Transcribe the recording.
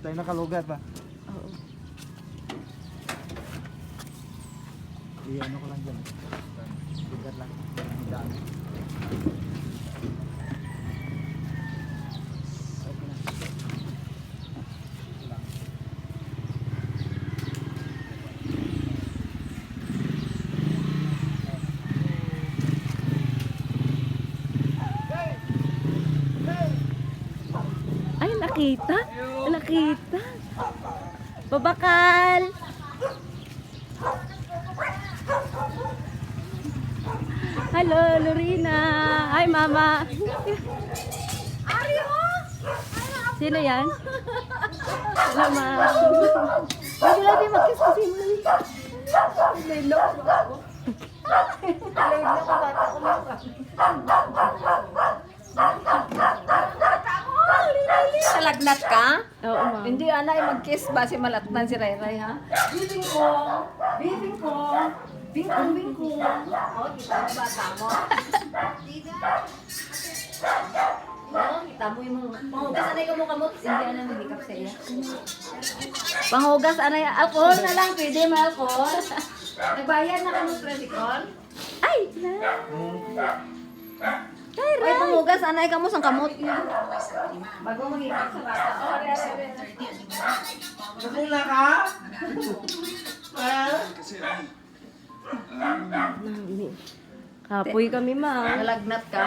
tayo nakalugar ba? Oo. Ano ko lang dyan. Lugar lang. Ang dami. Okay na. Lang. Ay, nakita. Nakita. Babakal. Hello, Lorena. Hi, Mama. Sino yan? Hello, Ma. Hindi lang din mag-kiss kasi mo. Lelo. Lelo ko bata ko mo. Nalagnat ka? Oo, Ma. Hindi, ana, ay mag-kiss ba si malatnan si Ray ha? Bibing ko! Bibing ko! Bingkong, bingkong! O, kita mo bata mo? Oo, kita mo yung mga... Panghugas, anay ka mo kamot? Hindi, ana, may makeup sa iya. Panghugas, anay, alcohol na lang, pwede mo alcohol. Nagbayad na kamo predicon? Ay! Ay, Ay, panghugas, anay ka mo sang kamot. Bago mag-ikot sa bata. Oh, are, are, are. Nakula ka? Kapoy kami, Ma. Nalagnat ka?